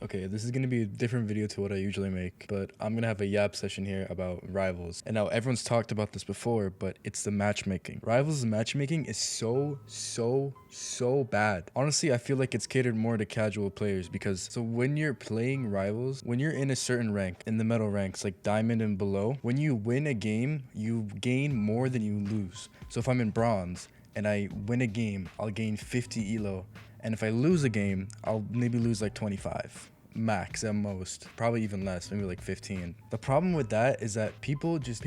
Okay, this is gonna be a different video to what I usually make, but I'm gonna have a yap session here about Rivals. And now everyone's talked about this before, but it's the matchmaking. Rivals' matchmaking is so bad. Honestly, I feel like it's catered more to casual players because so when you're playing Rivals, when you're in a certain rank, in the metal ranks like Diamond and below, when you win a game, you gain more than you lose. So if I'm in Bronze and I win a game, I'll gain 50 elo. And if I lose a game, I'll maybe lose like 25. Max at most, probably even less, maybe like 15. The problem with that is that people just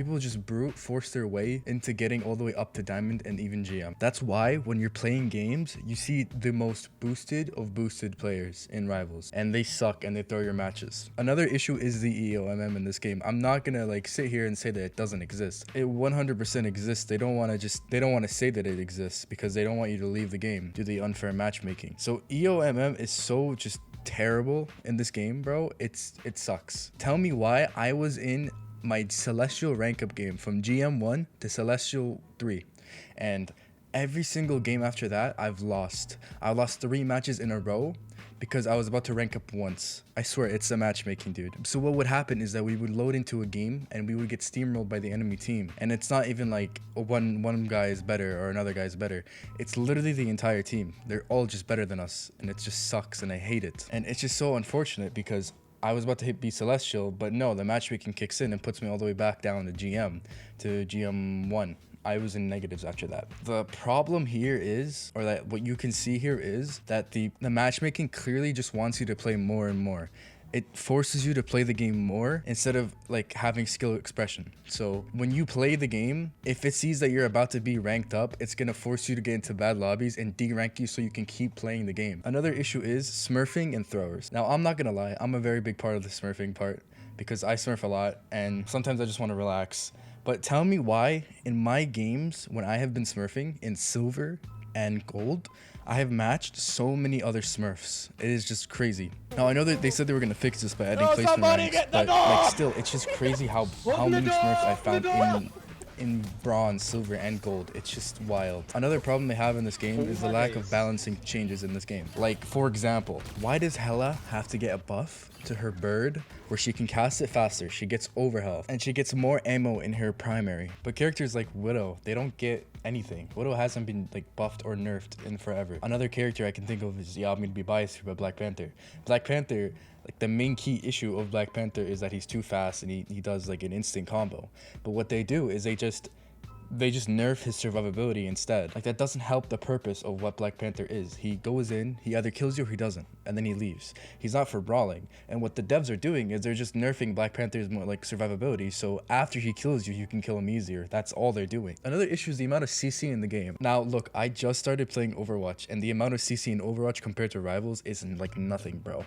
brute force their way into getting all the way up to Diamond and even GM. That's why when you're playing games, you see the most boosted of boosted players in Rivals, and they suck and they throw your matches. Another issue is the EOMM in this game. I'm not gonna like sit here and say that it doesn't exist. It 100% exists. They don't want to say that it exists because they don't want you to leave the game due to the unfair matchmaking. So EOMM is so just terrible in this game, bro. It sucks. Tell me why I was in my Celestial rank up game from GM1 to Celestial 3, and every single game after that I've lost. I lost 3 matches in a row because I was about to rank up once. I swear, it's the matchmaking, dude. So what would happen is that we would load into a game and we would get steamrolled by the enemy team. And it's not even like one guy is better or another guy is better. It's literally the entire team. They're all just better than us, and it just sucks and I hate it. And it's just so unfortunate because I was about to be Celestial, but no, the matchmaking kicks in and puts me all the way back down to GM1. I was in negatives after that. The problem here is, or that what you can see here is that the matchmaking clearly just wants you to play more and more. It forces you to play the game more instead of like having skill expression. So when you play the game, if it sees that you're about to be ranked up, it's gonna force you to get into bad lobbies and de-rank you so you can keep playing the game. Another issue is smurfing and throwers. Now, I'm not gonna lie, I'm a very big part of the smurfing part because I smurf a lot and sometimes I just want to relax. But tell me why in my games, when I have been smurfing in silver and gold, I have matched so many other smurfs. It is just crazy. Now, I know that they said they were going to fix this by adding placement ranks, but like still, it's just crazy how many smurfs I found in bronze, silver, and gold. It's just wild. Another problem they have in this game is the lack of balancing changes in this game. Like, for example, why does Hella have to get a buff to her bird where she can cast it faster? She gets overhealth and she gets more ammo in her primary. But characters like Widow, they don't get anything. Widow hasn't been like buffed or nerfed in forever. Another character I can think of is, yeah, I'm gonna be biased here, but Black Panther. Black Panther, like the main key issue of Black Panther is that he's too fast and he does like an instant combo. But what they do is they just nerf his survivability instead. Like, that doesn't help the purpose of what Black Panther is. He goes in, he either kills you or he doesn't, and then he leaves. He's not for brawling. And what the devs are doing is they're just nerfing Black Panther's more like survivability, so after he kills you, you can kill him easier. That's all they're doing. Another issue is the amount of CC in the game. Now, look, I just started playing Overwatch, and the amount of CC in Overwatch compared to Rivals is like nothing, bro.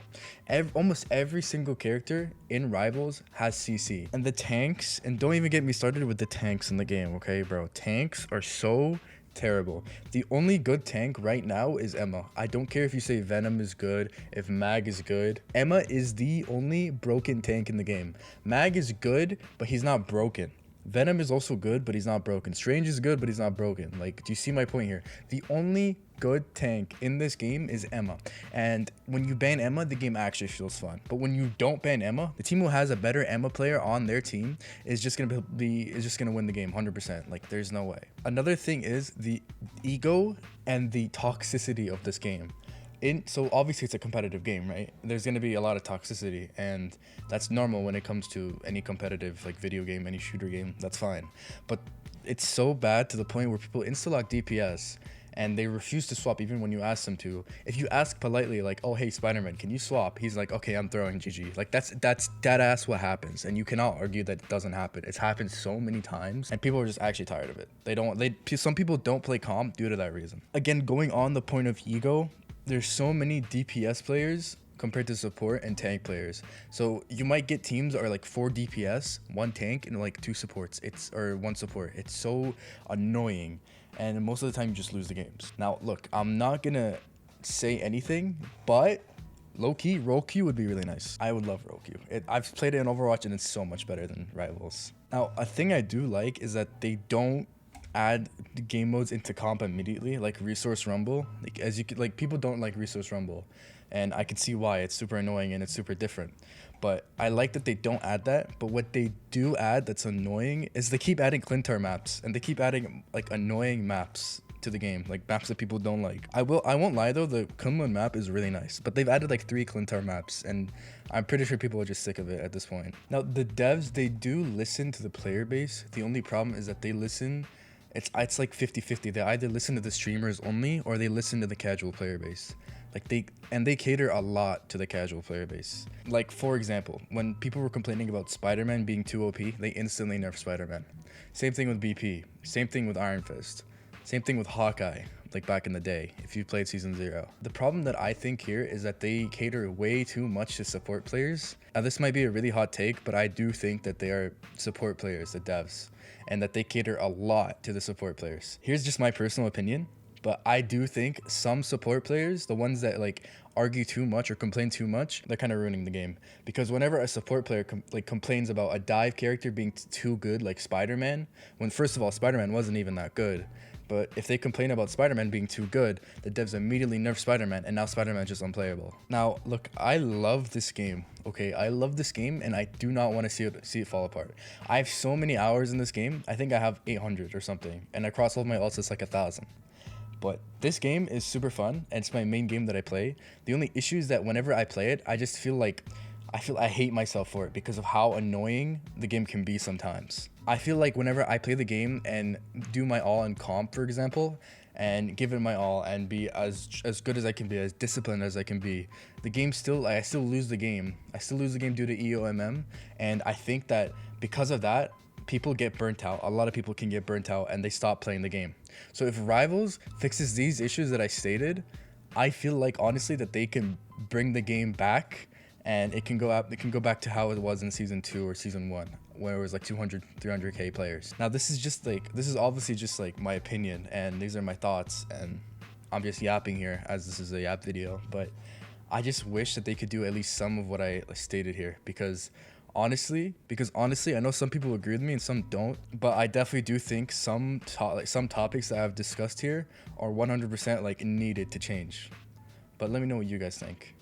Almost every single character in Rivals has CC. And the tanks, and don't even get me started with the tanks in the game, okay? Bro, tanks are so terrible. The only good tank right now is Emma. I don't care if you say Venom is good, if Mag is good. Emma is the only broken tank in the game. Mag is good, but he's not broken. Venom is also good, but he's not broken. Strange is good, but he's not broken. Like, do you see my point here? The only good tank in this game is Emma, and when you ban Emma, the game actually feels fun. But when you don't ban Emma, the team who has a better Emma player on their team is just gonna win the game 100%. Like, there's no way. Another thing is the ego and the toxicity of this game. So obviously it's a competitive game, right? There's going to be a lot of toxicity, and that's normal when it comes to any competitive like video game, any shooter game. That's fine. But it's so bad to the point where people insta-lock DPS and they refuse to swap even when you ask them to. If you ask politely like, oh hey Spider-Man, can you swap? He's like, okay, I'm throwing GG. Like, that's dead ass what happens, and you cannot argue that it doesn't happen. It's happened so many times and people are just actually tired of it. Some people don't play calm due to that reason. Again, going on the point of ego, there's so many DPS players compared to support and tank players. So you might get teams that are like 4 DPS, 1 tank, and like 2 supports. Or 1 support. It's so annoying, and most of the time you just lose the games. Now look, I'm not gonna say anything, but low-key, roll queue would be really nice. I would love roll queue. I've played it in Overwatch and it's so much better than Rivals. Now, a thing I do like is that they don't add the game modes into comp immediately, like Resource Rumble. Like, as you could, like, people don't like Resource Rumble. and I can see why. It's super annoying and it's super different. But I like that they don't add that. But what they do add that's annoying is they keep adding Clintar maps, and they keep adding like annoying maps to the game, like maps that people don't like. I won't lie though, the Kunlun map is really nice, but they've added like 3 Clintar maps, and I'm pretty sure people are just sick of it at this point. Now the devs, they do listen to the player base. The only problem is that they listen, it's like 50-50. They either listen to the streamers only or they listen to the casual player base. Like they cater a lot to the casual player base. Like for example, when people were complaining about Spider-Man being too OP, they instantly nerfed Spider-Man. Same thing with BP, same thing with Iron Fist, same thing with Hawkeye, like back in the day, if you played Season 0. The problem that I think here is that they cater way too much to support players. Now this might be a really hot take, but I do think that they are support players, the devs, and that they cater a lot to the support players. Here's just my personal opinion, but I do think some support players, the ones that like argue too much or complain too much, they're kind of ruining the game. Because whenever a support player complains about a dive character being too good, like Spider-Man, when first of all, Spider-Man wasn't even that good. But if they complain about Spider-Man being too good, the devs immediately nerf Spider-Man, and now Spider-Man is just unplayable. Now, look, I love this game, okay? I love this game, and I do not want to see it fall apart. I have so many hours in this game. I think I have 800 or something, and across all of my ults, it's like 1,000. But this game is super fun, and it's my main game that I play. The only issue is that whenever I play it, I just feel like I hate myself for it because of how annoying the game can be sometimes. I feel like whenever I play the game and do my all in comp, for example, and give it my all and be as good as I can be, as disciplined as I can be, the game still, I still lose the game. I still lose the game due to EOMM, and I think that because of that, people get burnt out. A lot of people can get burnt out and they stop playing the game. So if Rivals fixes these issues that I stated, I feel like honestly that they can bring the game back, and it can go back to how it was in Season 2 or Season 1, where it was like 200, 300k players. Now this is obviously just like my opinion, and these are my thoughts, and I'm just yapping here as this is a yap video, but I just wish that they could do at least some of what I stated here, because honestly, I know some people agree with me and some don't, but I definitely do think some topics that I've discussed here are 100% like needed to change. But let me know what you guys think.